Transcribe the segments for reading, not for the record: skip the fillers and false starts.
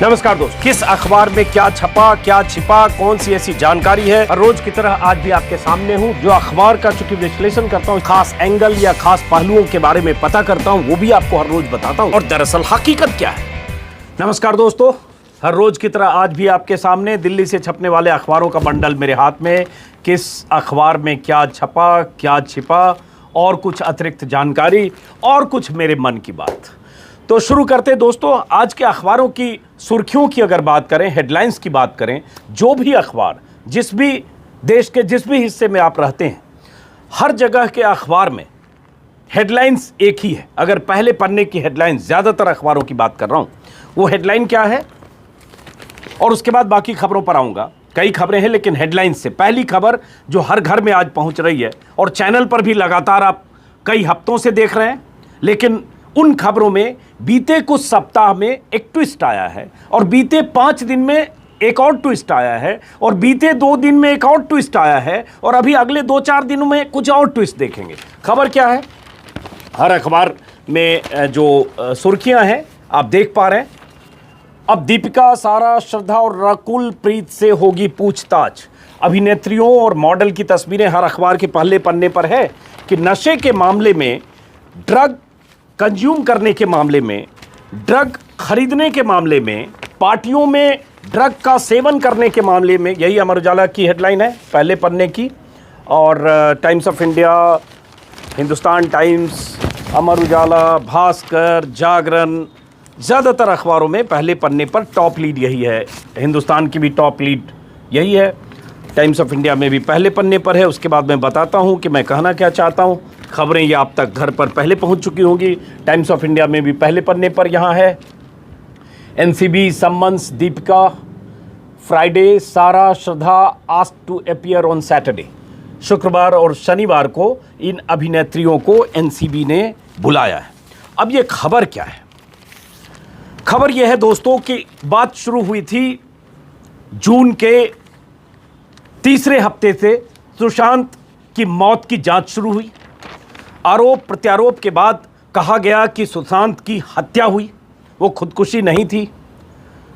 नमस्कार दोस्त, किस अखबार में क्या छपा, क्या छिपा, कौन सी ऐसी जानकारी है, हर रोज की तरह आज भी आपके सामने हूं। जो अखबार का चूंकि विश्लेषण करता हूं, खास एंगल या खास पहलुओं के बारे में पता करता हूं, वो भी आपको हर रोज बताता हूं और दरअसल हकीकत क्या है। नमस्कार दोस्तों, हर रोज की तरह आज भी आपके सामने दिल्ली से छपने वाले अखबारों का बंडल मेरे हाथ में। किस अखबार में क्या छपा, क्या छिपा और कुछ अतिरिक्त जानकारी और कुछ मेरे मन की बात। तो शुरू करते दोस्तों, आज के अखबारों की सुर्खियों की अगर बात करें, हेडलाइंस की बात करें, जो भी अखबार जिस भी देश के जिस भी हिस्से में आप रहते हैं, हर जगह के अखबार में हेडलाइंस एक ही है। अगर पहले पन्ने की हेडलाइंस, ज़्यादातर अखबारों की बात कर रहा हूं, वो हेडलाइन क्या है और उसके बाद बाकी खबरों पर आऊँगा। कई खबरें हैं लेकिन हेडलाइंस से पहली खबर जो हर घर में आज पहुँच रही है और चैनल पर भी लगातार आप कई हफ्तों से देख रहे हैं, लेकिन उन खबरों में बीते कुछ सप्ताह में एक ट्विस्ट आया है और बीते 5 दिन में एक और ट्विस्ट आया है और बीते 2 दिन में एक और ट्विस्ट आया है और अभी अगले 2-4 दिनों में कुछ और ट्विस्ट देखेंगे। खबर क्या है? हर अखबार में जो सुर्खियां हैं आप देख पा रहे हैं। अब दीपिका, सारा, श्रद्धा और रकुल प्रीत से होगी पूछताछ। अभिनेत्रियों और मॉडल की तस्वीरें हर अखबार के पहले पन्ने पर है कि नशे के मामले में, ड्रग कंज्यूम करने के मामले में, ड्रग खरीदने के मामले में, पार्टियों में ड्रग का सेवन करने के मामले में, यही अमर उजाला की हेडलाइन है पहले पन्ने की। और Times of India, Hindustan Times, Amar Ujala, Bhaskar, Jagran, ज़्यादातर अखबारों में पहले पन्ने पर टॉप लीड यही है। हिंदुस्तान की भी टॉप लीड यही है, टाइम्स ऑफ इंडिया में भी पहले पन्ने पर है। उसके बाद मैं बताता हूँ कि मैं कहना क्या चाहता हूँ। खबरें ये आप तक घर पर पहले पहुंच चुकी होंगी। टाइम्स ऑफ इंडिया में भी पहले पन्ने पर यहाँ है, NCB summons Deepika, Friday Sara, Shraddha asked to appear on Saturday. शुक्रवार और शनिवार को इन अभिनेत्रियों को एनसीबी ने बुलाया है। अब ये खबर क्या है? खबर यह है दोस्तों कि बात शुरू हुई थी जून के तीसरे हफ्ते से। सुशांत की मौत की जांच शुरू हुई। आरोप प्रत्यारोप के बाद कहा गया कि सुशांत की हत्या हुई, वो खुदकुशी नहीं थी।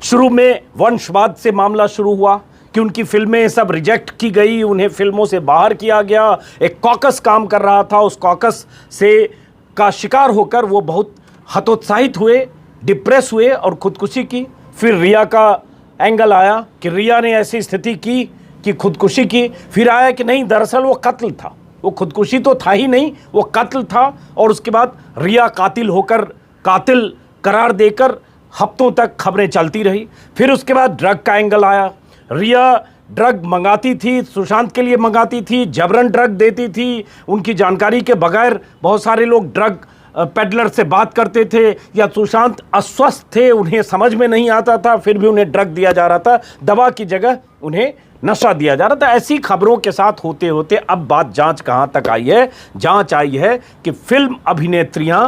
शुरू में वंशवाद से मामला शुरू हुआ कि उनकी फिल्में सब रिजेक्ट की गई, उन्हें फिल्मों से बाहर किया गया। एक कॉकस काम कर रहा था, उस कॉकस से का शिकार होकर वो बहुत हतोत्साहित हुए, डिप्रेस हुए और खुदकुशी की। फिर रिया का एंगल आया कि रिया ने ऐसी स्थिति की कि खुदकुशी की। फिर आया कि नहीं, दरअसल वो कत्ल था, वो खुदकुशी तो था ही नहीं, वो कत्ल था। और उसके बाद रिया कातिल होकर, कातिल करार देकर हफ्तों तक खबरें चलती रही। फिर उसके बाद ड्रग का एंगल आया। रिया ड्रग मंगाती थी, सुशांत के लिए मंगाती थी, जबरन ड्रग देती थी, उनकी जानकारी के बगैर बहुत सारे लोग ड्रग पेडलर से बात करते थे, या सुशांत अस्वस्थ थे, उन्हें समझ में नहीं आता था, फिर भी उन्हें ड्रग दिया जा रहा था, दवा की जगह उन्हें नशा दिया जा रहा था। ऐसी खबरों के साथ होते होते अब बात जांच कहां तक आई है? जांच आई है कि फिल्म अभिनेत्रियां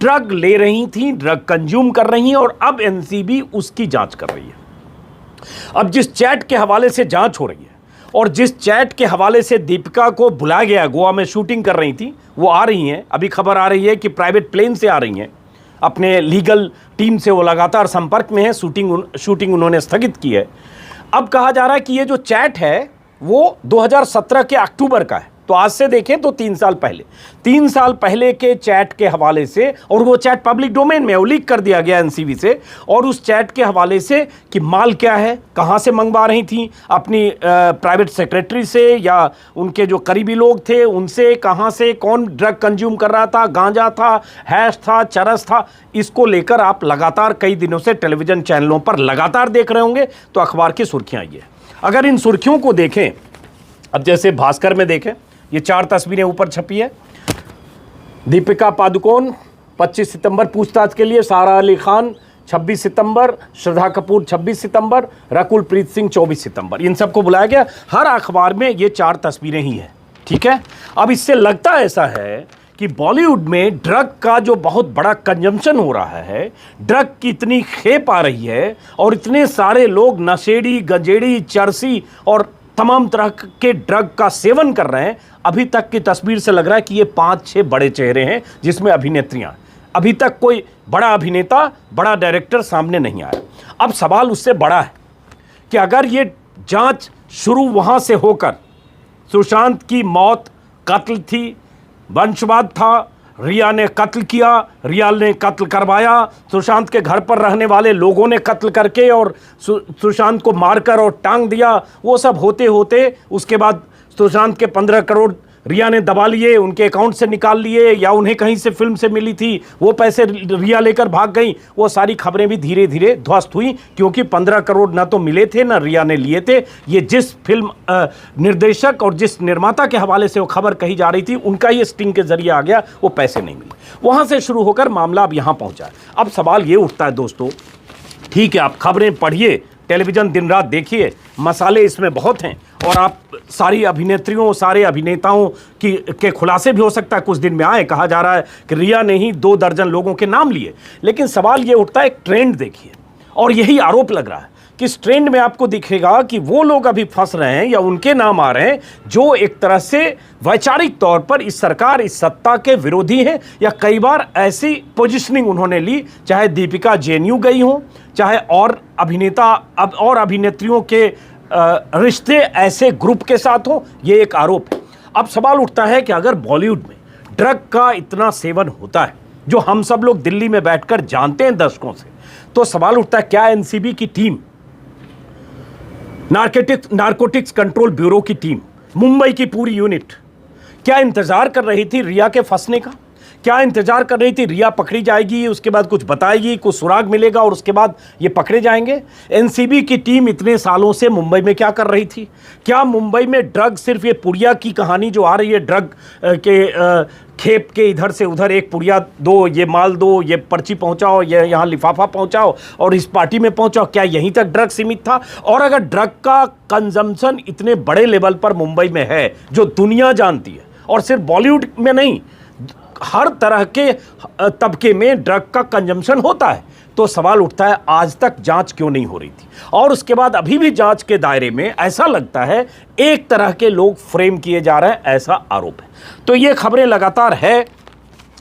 ड्रग ले रही थीं, ड्रग कंज्यूम कर रही हैं और अब एनसीबी उसकी जांच कर रही है। अब जिस चैट के हवाले से जांच हो रही है और जिस चैट के हवाले से दीपिका को बुलाया गया, गोवा में शूटिंग कर रही थी, वो आ रही हैं। अभी खबर आ रही है कि प्राइवेट प्लेन से आ रही हैं, अपने लीगल टीम से वो लगातार संपर्क में है। शूटिंग उन्होंने स्थगित की है। अब कहा जा रहा है कि ये जो चैट है वो 2017 के अक्टूबर का है। तो आज से देखें तो 3 साल पहले के चैट के हवाले से, और वो चैट पब्लिक डोमेन में, वो लीक कर दिया गया एनसीबी से, और उस चैट के हवाले से कि माल क्या है, कहाँ से मंगवा रही थी, अपनी प्राइवेट सेक्रेटरी से या उनके जो करीबी लोग थे उनसे, कहाँ से कौन ड्रग कंज्यूम कर रहा था, गांजा था, हैश था, चरस था। इसको लेकर आप लगातार कई दिनों से टेलीविजन चैनलों पर लगातार देख रहे होंगे। तो अखबार की सुर्खियाँ ये, अगर इन सुर्खियों को देखें, अब जैसे भास्कर में देखें, ये 4 तस्वीरें ऊपर छपी है। दीपिका पादुकोण 25 सितंबर पूछताछ के लिए, सारा अली खान 26 सितंबर, श्रद्धा कपूर 26 सितंबर, रकुल प्रीत सिंह 24 सितंबर, इन सबको बुलाया गया। हर अखबार में ये 4 तस्वीरें ही हैं, ठीक है। अब इससे लगता ऐसा है कि बॉलीवुड में ड्रग का जो बहुत बड़ा कंजम्पशन हो रहा है, ड्रग की इतनी खेप आ रही है और इतने सारे लोग नशेड़ी, गंजेड़ी, चरसी और तमाम तरह के ड्रग का सेवन कर रहे हैं। अभी तक की तस्वीर से लग रहा है कि ये 5-6 बड़े चेहरे हैं जिसमें अभिनेत्रियां। अभी तक कोई बड़ा अभिनेता, बड़ा डायरेक्टर सामने नहीं आया। अब सवाल उससे बड़ा है कि अगर ये जांच शुरू वहां से होकर, सुशांत की मौत कत्ल थी, वंशवाद था, रिया ने कत्ल किया, रिया ने कत्ल करवाया, सुशांत के घर पर रहने वाले लोगों ने कत्ल करके और सुशांत को मारकर और टांग दिया, वो सब होते होते उसके बाद सुशांत के 15 करोड़ रिया ने दबा लिए, उनके अकाउंट से निकाल लिए, या उन्हें कहीं से फिल्म से मिली थी, वो पैसे रिया लेकर भाग गई। वो सारी खबरें भी धीरे धीरे ध्वस्त हुई, क्योंकि 15 करोड़ ना तो मिले थे ना रिया ने लिए थे। ये जिस फिल्म निर्देशक और जिस निर्माता के हवाले से वो खबर कही जा रही थी, उनका ये स्टिंग के जरिए आ गया, वो पैसे नहीं मिले। वहां से शुरू होकर मामला अब यहां पहुंचा है। अब सवाल ये उठता है दोस्तों, ठीक है आप खबरें पढ़िए, टेलीविजन दिन रात देखिए, मसाले इसमें बहुत हैं, और आप सारी अभिनेत्रियों, सारे अभिनेताओं के खुलासे भी हो सकता है कुछ दिन में आए। कहा जा रहा है कि रिया ने ही 2 दर्जन लोगों के नाम लिए। लेकिन सवाल ये उठता है, एक ट्रेंड देखिए, और यही आरोप लग रहा है कि इस ट्रेंड में आपको दिखेगा कि वो लोग अभी फंस रहे हैं या उनके नाम आ रहे हैं जो एक तरह से वैचारिक तौर पर इस सरकार, इस सत्ता के विरोधी हैं, या कई बार ऐसी पोजिशनिंग उन्होंने ली, चाहे दीपिका जेएनयू गई हो, चाहे और अभिनेता और अभिनेत्रियों के रिश्ते ऐसे ग्रुप के साथ हो। ये एक आरोप है। अब सवाल उठता है कि अगर बॉलीवुड में ड्रग का इतना सेवन होता है, जो हम सब लोग दिल्ली में बैठकर जानते हैं दशकों से, तो सवाल उठता है क्या एनसीबी की टीम, नारकोटिक्स कंट्रोल ब्यूरो की टीम, मुंबई की पूरी यूनिट क्या इंतजार कर रही थी रिया के फंसने का? क्या इंतजार कर रही थी रिया पकड़ी जाएगी, उसके बाद कुछ बताएगी, कुछ सुराग मिलेगा और उसके बाद ये पकड़े जाएंगे? एनसीबी की टीम इतने सालों से मुंबई में क्या कर रही थी? क्या मुंबई में ड्रग, सिर्फ ये पुड़िया की कहानी जो आ रही है, ड्रग के खेप के इधर से उधर, एक पुड़िया दो, ये माल दो, ये पर्ची पहुंचाओ, ये यहाँ लिफाफा पहुंचाओ और इस पार्टी में पहुंचाओ, क्या यहीं तक ड्रग सीमित था? और अगर ड्रग का कंजम्पशन इतने बड़े लेवल पर मुंबई में है, जो दुनिया जानती है, और सिर्फ बॉलीवुड में नहीं, हर तरह के तबके में ड्रग का कंजम्पशन होता है, तो सवाल उठता है आज तक जांच क्यों नहीं हो रही थी? और उसके बाद अभी भी जांच के दायरे में ऐसा लगता है एक तरह के लोग फ्रेम किए जा रहे हैं, ऐसा आरोप है। तो ये खबरें लगातार है,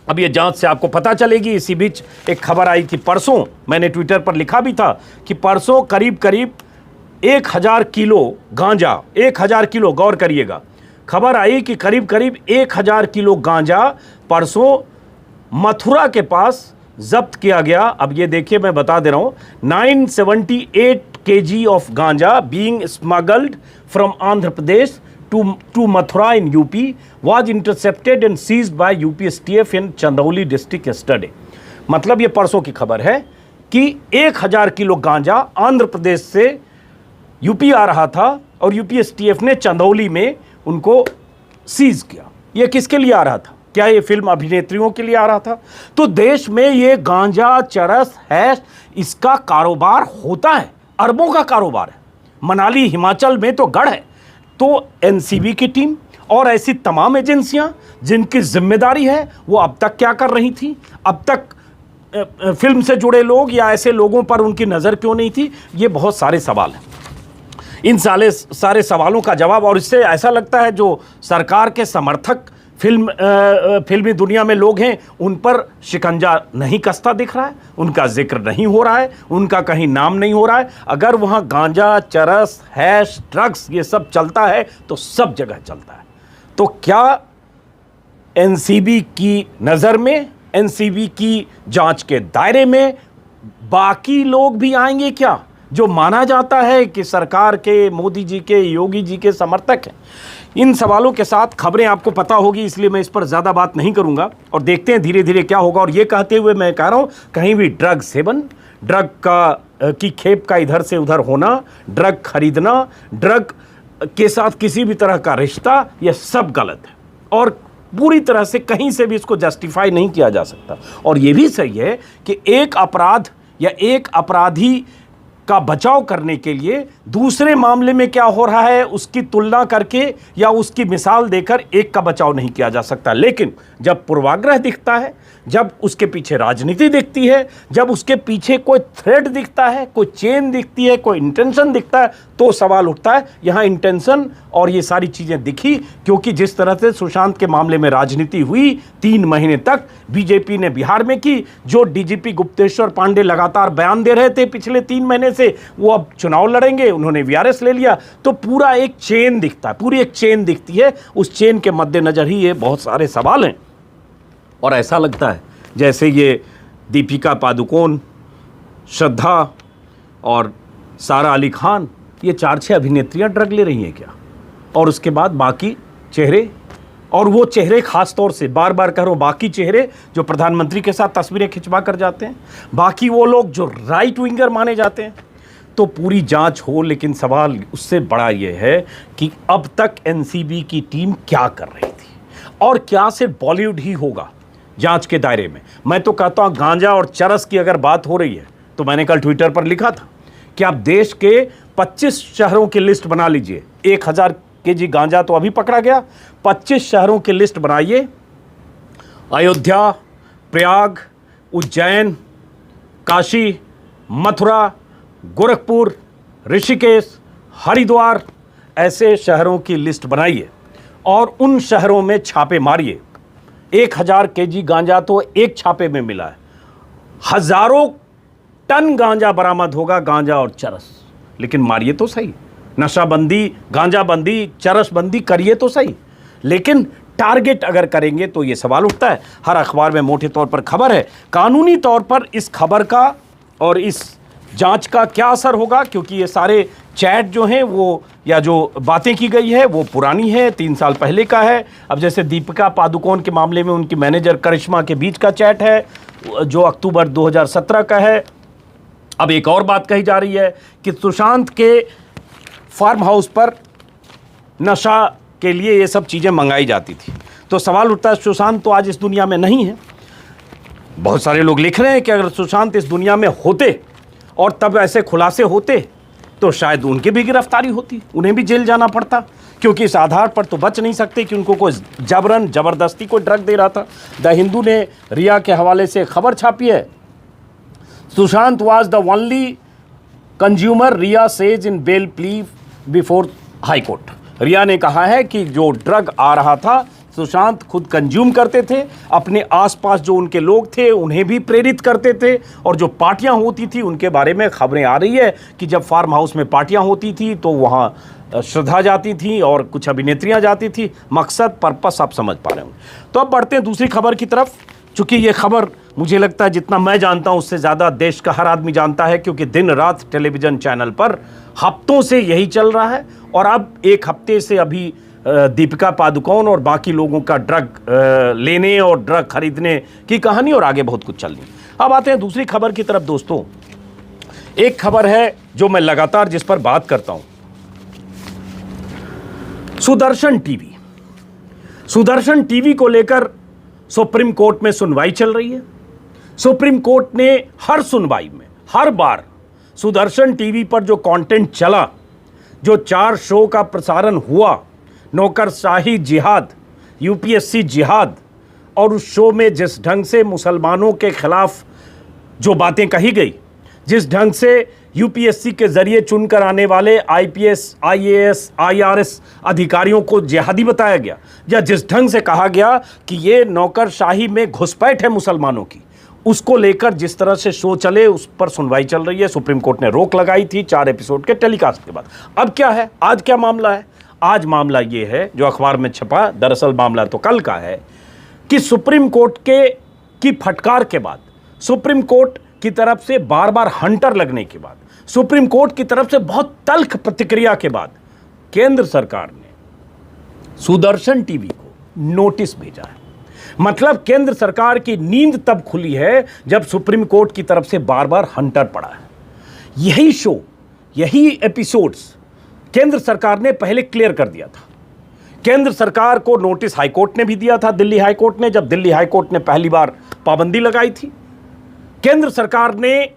अब ये जांच से आपको पता चलेगी। इसी बीच एक खबर आई थी परसों, मैंने ट्विटर पर लिखा भी था कि परसों करीब 1000 किलो गांजा, 1000 किलो, गौर करिएगा, खबर आई कि करीब 1000 किलो गांजा परसों मथुरा के पास जब्त किया गया। अब ये देखिए, मैं बता दे रहा हूं, 978 kg of ganja being smuggled from Andhra Pradesh to Mathura in UP was intercepted and seized by UPSTF in Chandauli district yesterday. मतलब ये परसों की खबर है कि 1000 किलो गांजा आंध्र प्रदेश से यूपी आ रहा था और यूपीएसटीएफ ने चंदौली में उनको सीज किया। ये किसके लिए आ रहा था? क्या ये फिल्म अभिनेत्रियों के लिए आ रहा था? तो देश में ये गांजा, चरस, हैश, इसका कारोबार होता है, अरबों का कारोबार है। मनाली, हिमाचल में तो गढ़ है। तो एनसीबी की टीम और ऐसी तमाम एजेंसियां जिनकी जिम्मेदारी है, वो अब तक क्या कर रही थी? अब तक फिल्म से जुड़े लोग या ऐसे लोगों पर उनकी नज़र क्यों नहीं थी? ये बहुत सारे सवाल हैं। इन सारे सवालों का जवाब, और इससे ऐसा लगता है जो सरकार के समर्थक फिल्मी दुनिया में लोग हैं, उन पर शिकंजा नहीं कसता दिख रहा है, उनका जिक्र नहीं हो रहा है, उनका कहीं नाम नहीं हो रहा है। अगर वहाँ गांजा, चरस, हैश, ड्रग्स ये सब चलता है तो सब जगह चलता है। तो क्या एनसीबी की नज़र में, एनसीबी की जांच के दायरे में बाकी लोग भी आएंगे क्या, जो माना जाता है कि सरकार के, मोदी जी के, योगी जी के समर्थक हैं? इन सवालों के साथ खबरें आपको पता होगी, इसलिए मैं इस पर ज़्यादा बात नहीं करूंगा, और देखते हैं धीरे धीरे क्या होगा। और ये कहते हुए मैं कह रहा हूं, कहीं भी ड्रग सेवन, ड्रग की खेप का इधर से उधर होना, ड्रग खरीदना, ड्रग के साथ किसी भी तरह का रिश्ता, यह सब गलत है और पूरी तरह से कहीं से भी इसको जस्टिफाई नहीं किया जा सकता। और ये भी सही है कि एक अपराध या एक अपराधी का बचाव करने के लिए दूसरे मामले में क्या हो रहा है उसकी तुलना करके या उसकी मिसाल देकर एक का बचाव नहीं किया जा सकता। लेकिन जब पूर्वाग्रह दिखता है, जब उसके पीछे राजनीति दिखती है, जब उसके पीछे कोई थ्रेड दिखता है, कोई चेन दिखती है, कोई इंटेंशन दिखता है, तो सवाल उठता है यहाँ इंटेंशन और ये सारी चीज़ें दिखी। क्योंकि जिस तरह से सुशांत के मामले में राजनीति हुई 3 महीने तक बीजेपी ने बिहार में की, जो डीजीपी गुप्तेश्वर पांडे लगातार बयान दे रहे थे पिछले 3 महीने से, वो अब चुनाव लड़ेंगे, उन्होंने वीआरएस ले लिया, तो पूरा एक चेन दिखता है, पूरी एक चेन दिखती है। उस चेन के मद्देनजर ही ये बहुत सारे सवाल हैं। और ऐसा लगता है जैसे ये दीपिका पादुकोण, श्रद्धा और सारा अली खान, ये 4-6 अभिनेत्रियां ड्रग ले रही हैं क्या? और उसके बाद बाकी चेहरे, और वो चेहरे खास तौर से बार बार कह रहा हूं, बाकी चेहरे जो प्रधानमंत्री के साथ तस्वीरें खिंचवा कर जाते हैं, बाकी वो लोग जो राइट विंगर माने जाते हैं। तो पूरी जांच हो, लेकिन सवाल उससे बड़ा ये है कि अब तक एनसीबी की टीम क्या कर रही थी, और क्या सिर्फ बॉलीवुड ही होगा जांच के दायरे में। मैं तो कहता हूं गांजा और चरस की अगर बात हो रही है, तो मैंने कल ट्विटर पर लिखा था कि आप देश के 25 शहरों की लिस्ट बना लीजिए। 1000 केजी गांजा तो अभी पकड़ा गया, 25 शहरों की लिस्ट बनाइए। अयोध्या, प्रयाग, उज्जैन, काशी, मथुरा, गोरखपुर, ऋषिकेश, हरिद्वार, ऐसे शहरों की लिस्ट बनाइए और उन शहरों में छापे मारिए। 1000 केजी गांजा तो एक छापे में मिला है, हजारों टन गांजा बरामद होगा, गांजा और चरस। लेकिन मारिए तो सही, नशाबंदी, गांजाबंदी, चरसबंदी करिए तो सही, लेकिन टारगेट अगर करेंगे तो ये सवाल उठता है। हर अखबार में मोटे तौर पर खबर है, कानूनी तौर पर इस खबर का और इस जांच का क्या असर होगा, क्योंकि ये सारे चैट जो हैं वो, या जो बातें की गई है वो पुरानी है, 3 साल पहले का है। अब जैसे दीपिका पादुकोण के मामले में उनकी मैनेजर करिश्मा के बीच का चैट है जो अक्टूबर 2017 का है। अब एक और बात कही जा रही है कि सुशांत के फार्म हाउस पर नशा के लिए ये सब चीज़ें मंगाई जाती थी। तो सवाल उठता है, सुशांत तो आज इस दुनिया में नहीं है। बहुत सारे लोग लिख रहे हैं कि अगर सुशांत इस दुनिया में होते और तब ऐसे खुलासे होते तो शायद उनकी भी गिरफ्तारी होती, उन्हें भी जेल जाना पड़ता, क्योंकि इस आधार पर तो बच नहीं सकते कि उनको कोई जबरन जबरदस्ती कोई ड्रग दे रहा था। द हिंदू ने रिया के हवाले से खबर छापी है, Sushant was the only consumer, Rhea says in bail plea before High Court. Rhea ने कहा है कि जो ड्रग आ रहा था सुशांत खुद कंज्यूम करते थे, अपने आसपास जो उनके लोग थे उन्हें भी प्रेरित करते थे, और जो पार्टियां होती थी उनके बारे में खबरें आ रही है कि जब फार्म हाउस में पार्टियां होती थी तो वहां श्रद्धा जाती थी और कुछ अभिनेत्रियां जाती थी। मकसद, पर्पस आप समझ पा रहे होंगे। तो अब बढ़ते हैं दूसरी खबर की तरफ। चूंकि ये खबर मुझे लगता है जितना मैं जानता हूं उससे ज़्यादा देश का हर आदमी जानता है, क्योंकि दिन रात टेलीविज़न चैनल पर हफ्तों से यही चल रहा है। और अब एक हफ्ते से अभी दीपिका पादुकोण और बाकी लोगों का ड्रग लेने और ड्रग खरीदने की कहानी, और आगे बहुत कुछ चल रही है। अब आते हैं दूसरी खबर की तरफ। दोस्तों, एक खबर है जो मैं लगातार जिस पर बात करता हूं, सुदर्शन टीवी। सुदर्शन टीवी को लेकर सुप्रीम कोर्ट में सुनवाई चल रही है। सुप्रीम कोर्ट ने हर सुनवाई में हर बार सुदर्शन टीवी पर जो कंटेंट चला, जो 4 शो का प्रसारण हुआ, नौकरशाही जिहाद, यूपीएससी जिहाद, और उस शो में जिस ढंग से मुसलमानों के खिलाफ जो बातें कही गई, जिस ढंग से यूपीएससी के जरिए चुनकर आने वाले आईपीएस, आईएएस, आईआरएस अधिकारियों को जिहादी बताया गया, या जिस ढंग से कहा गया कि ये नौकरशाही में घुसपैठ है मुसलमानों की, उसको लेकर जिस तरह से शो चले उस पर सुनवाई चल रही है। सुप्रीम कोर्ट ने रोक लगाई थी 4 एपिसोड के टेलीकास्ट के बाद। अब क्या है, आज क्या मामला है? आज मामला ये है जो अखबार में छपा, दरअसल मामला तो कल का है, कि सुप्रीम कोर्ट की फटकार के बाद, सुप्रीम कोर्ट की तरफ से बार बार हंटर लगने के बाद, सुप्रीम कोर्ट की तरफ से बहुत तल्ख प्रतिक्रिया के बाद, केंद्र सरकार ने सुदर्शन टीवी को नोटिस भेजा है। मतलब केंद्र सरकार की नींद तब खुली है जब सुप्रीम कोर्ट की तरफ से बार बार हंटर पड़ा है। यही शो, यही एपिसोड्स केंद्र सरकार ने पहले क्लियर कर दिया था। केंद्र सरकार को नोटिस हाईकोर्ट ने भी दिया था, दिल्ली हाईकोर्ट ने, जब दिल्ली हाईकोर्ट ने पहली बार पाबंदी लगाई थी। केंद्र सरकार ने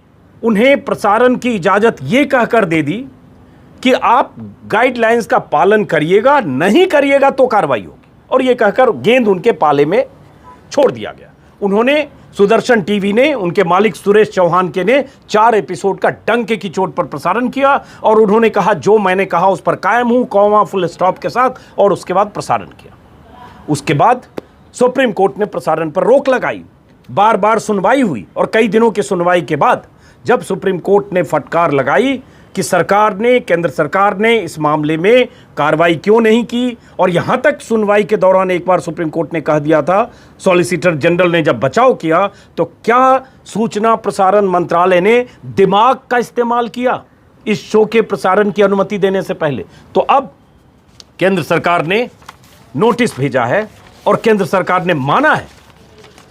उन्हें प्रसारण की इजाजत ये कहकर दे दी कि आप गाइडलाइंस का पालन करिएगा, नहीं करिएगा तो कार्रवाई होगी, और ये कहकर गेंद उनके पाले में छोड़ दिया गया। उन्होंने सुदर्शन टीवी ने, उनके मालिक सुरेश चौहान के ने 4 एपिसोड का डंके की चोट पर प्रसारण किया और उन्होंने कहा जो मैंने कहा उस पर कायम हूं, कॉमा फुल स्टॉप के साथ, और उसके बाद प्रसारण किया। उसके बाद सुप्रीम कोर्ट ने प्रसारण पर रोक लगाई, बार बार सुनवाई हुई और कई दिनों की सुनवाई के बाद जब सुप्रीम कोर्ट ने फटकार लगाई कि सरकार ने, केंद्र सरकार ने इस मामले में कार्रवाई क्यों नहीं की, और यहां तक सुनवाई के दौरान एक बार सुप्रीम कोर्ट ने कह दिया था, सॉलिसिटर जनरल ने जब बचाव किया, तो क्या सूचना प्रसारण मंत्रालय ने दिमाग का इस्तेमाल किया इस शो के प्रसारण की अनुमति देने से पहले? तो अब केंद्र सरकार ने नोटिस भेजा है और केंद्र सरकार ने माना है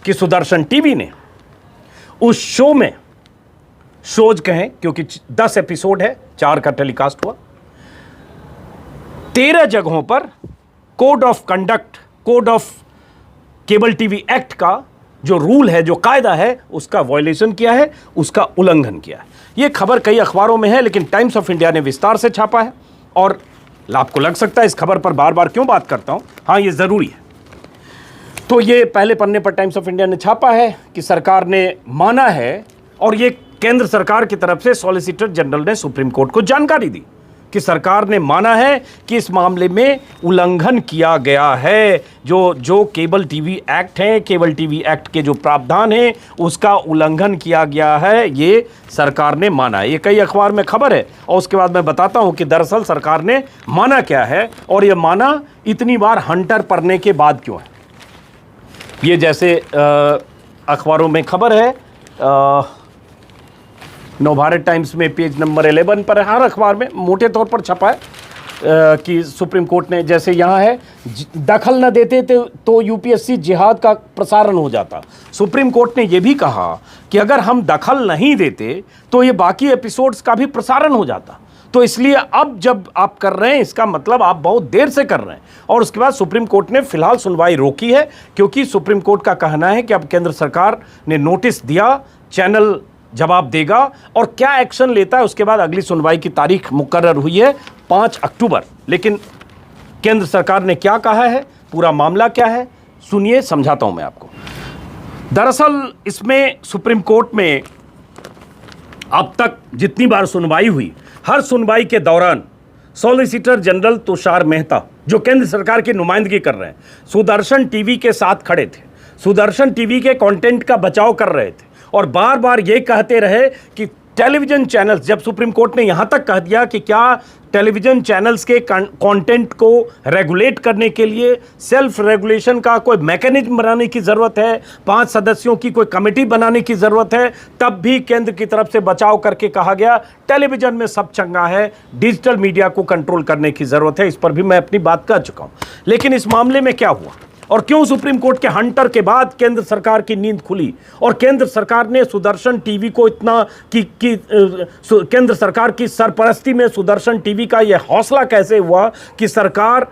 कि सुदर्शन टीवी ने उस शो में, शोज कहें क्योंकि 10 एपिसोड है, 4 का टेलीकास्ट हुआ, 13 जगहों पर code of conduct, code of cable TV act का जो रूल है, जो कायदा है, उसका वायलेशन किया है, उसका उल्लंघन किया है। यह खबर कई अखबारों में है, लेकिन टाइम्स ऑफ इंडिया ने विस्तार से छापा है। और आपको लग सकता है इस खबर पर बार बार क्यों बात करता हूं, हां यह जरूरी है। तो ये पहले पन्ने पर टाइम्स ऑफ इंडिया ने छापा है कि सरकार ने माना है, और ये केंद्र सरकार की तरफ से सॉलिसिटर जनरल ने सुप्रीम कोर्ट को जानकारी दी कि सरकार ने माना है कि इस मामले में उल्लंघन किया गया है, जो केबल टीवी एक्ट है, केबल टीवी एक्ट के जो प्रावधान है उसका उल्लंघन किया गया है, ये सरकार ने माना है। ये कई अखबार में खबर है और उसके बाद मैं बताता हूं कि दरअसल सरकार ने माना क्या है और ये माना इतनी बार हंटर पड़ने के बाद क्यों है। ये जैसे अखबारों में खबर है, नवभारत टाइम्स में पेज नंबर 11 पर, हर अखबार में मोटे तौर पर छपा है कि सुप्रीम कोर्ट ने, जैसे यहाँ है, दखल न देते तो यूपीएससी जिहाद का प्रसारण हो जाता। सुप्रीम कोर्ट ने यह भी कहा कि अगर हम दखल नहीं देते तो ये बाकी एपिसोड्स का भी प्रसारण हो जाता। तो इसलिए अब जब आप कर रहे हैं, इसका मतलब आप बहुत देर से कर रहे हैं। और उसके बाद सुप्रीम कोर्ट ने फिलहाल सुनवाई रोकी है, क्योंकि सुप्रीम कोर्ट का कहना है कि अब केंद्र सरकार ने नोटिस दिया, चैनल जवाब देगा और क्या एक्शन लेता है उसके बाद अगली सुनवाई की तारीख मुकर्रर हुई है 5 अक्टूबर। लेकिन केंद्र सरकार ने क्या कहा है, पूरा मामला क्या है, सुनिए, समझाता हूं मैं आपको। दरअसल इसमें सुप्रीम कोर्ट में अब तक जितनी बार सुनवाई हुई, हर सुनवाई के दौरान सॉलिसिटर जनरल तुषार मेहता, जो केंद्र सरकार की नुमाइंदगी कर रहे हैं, सुदर्शन टीवी के साथ खड़े थे, सुदर्शन टीवी के कंटेंट का बचाव कर रहे थे और बार बार ये कहते रहे कि टेलीविज़न चैनल्स, जब सुप्रीम कोर्ट ने यहाँ तक कह दिया कि क्या टेलीविज़न चैनल्स के कंटेंट को रेगुलेट करने के लिए सेल्फ रेगुलेशन का कोई मैकेनिज्म बनाने की ज़रूरत है, 5 सदस्यों की कोई कमेटी बनाने की ज़रूरत है, तब भी केंद्र की तरफ से बचाव करके कहा गया टेलीविज़न में सब चंगा है, डिजिटल मीडिया को कंट्रोल करने की ज़रूरत है। इस पर भी मैं अपनी बात कर चुका हूँ। लेकिन इस मामले में क्या हुआ और क्यों सुप्रीम कोर्ट के हंटर के बाद केंद्र सरकार की नींद खुली और केंद्र सरकार ने सुदर्शन टीवी को इतना केंद्र सरकार की सरपरस्ती में सुदर्शन टीवी का यह हौसला कैसे हुआ कि सरकार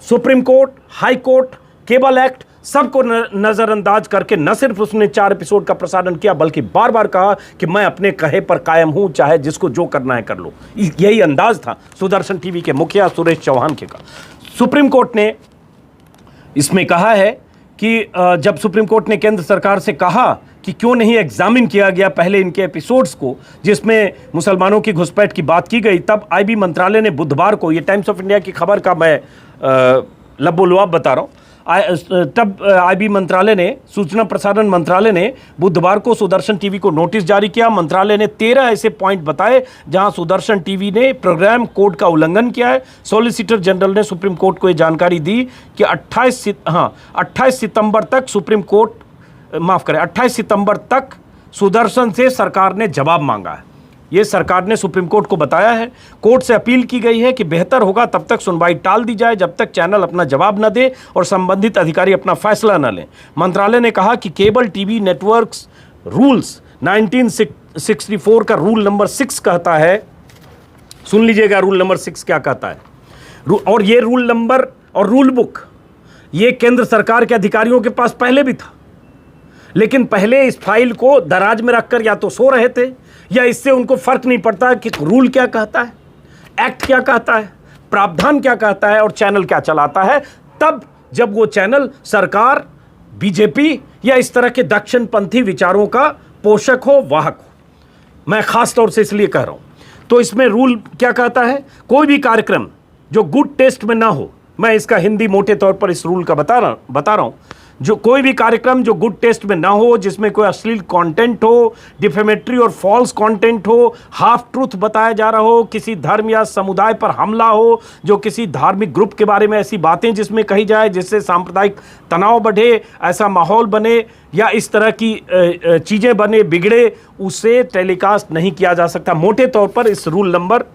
supreme court, high court, cable act सबको नजरअंदाज करके न सिर्फ उसने 4 एपिसोड का प्रसारण किया बल्कि बार बार कहा कि मैं अपने कहे पर कायम हूं, चाहे जिसको जो करना है कर लो। यही अंदाज था सुदर्शन टीवी के मुखिया सुरेश चौहान के का। सुप्रीम कोर्ट ने इसमें कहा है कि जब सुप्रीम कोर्ट ने केंद्र सरकार से कहा कि क्यों नहीं एग्जामिन किया गया पहले इनके एपिसोड्स को जिसमें मुसलमानों की घुसपैठ की बात की गई, तब आईबी मंत्रालय ने बुधवार को, ये टाइम्स ऑफ इंडिया की खबर का मैं लबोलुआब बता रहा हूँ, तब आईबी मंत्रालय ने, सूचना प्रसारण मंत्रालय ने बुधवार को सुदर्शन टीवी को नोटिस जारी किया। मंत्रालय ने 13 ऐसे पॉइंट बताए जहां सुदर्शन टीवी ने प्रोग्राम कोड का उल्लंघन किया है। सॉलिसिटर जनरल ने सुप्रीम कोर्ट को यह जानकारी दी कि 28 सितंबर तक सुप्रीम कोर्ट, माफ करें, 28 सितंबर तक सुदर्शन से सरकार ने जवाब मांगा है। ये सरकार ने सुप्रीम कोर्ट को बताया है। कोर्ट से अपील की गई है कि बेहतर होगा तब तक सुनवाई टाल दी जाए जब तक चैनल अपना जवाब न दे और संबंधित अधिकारी अपना फैसला न लें। मंत्रालय ने कहा कि केबल टीवी नेटवर्क्स रूल्स 1964 का रूल नंबर 6 कहता है, सुन लीजिएगा रूल नंबर 6 क्या कहता है। और ये रूल नंबर और रूल बुक ये केंद्र सरकार के अधिकारियों के पास पहले भी था, लेकिन पहले इस फाइल को दराज में रखकर या तो सो रहे थे या इससे उनको फर्क नहीं पड़ता कि रूल क्या कहता है, एक्ट क्या कहता है, प्रावधान क्या कहता है और चैनल क्या चलाता है। तब जब वो चैनल सरकार बीजेपी या इस तरह के दक्षिणपंथी विचारों का पोषक हो, वाहक हो। मैं खास तौर से इसलिए कह रहा हूं। तो इसमें रूल क्या कहता है, कोई भी कार्यक्रम जो गुड टेस्ट में ना हो, मैं इसका हिंदी मोटे तौर पर इस रूल का बता रहा हूं, जो कोई भी कार्यक्रम जो गुड टेस्ट में ना हो, जिसमें कोई अश्लील कंटेंट हो, डिफेमेटरी और फॉल्स कंटेंट हो, हाफ ट्रूथ बताया जा रहा हो, किसी धर्म या समुदाय पर हमला हो, जो किसी धार्मिक ग्रुप के बारे में ऐसी बातें जिसमें कही जाए जिससे सांप्रदायिक तनाव बढ़े, ऐसा माहौल बने या इस तरह की चीज़ें बने, बिगड़े, उसे टेलीकास्ट नहीं किया जा सकता। मोटे तौर पर इस रूल नंबर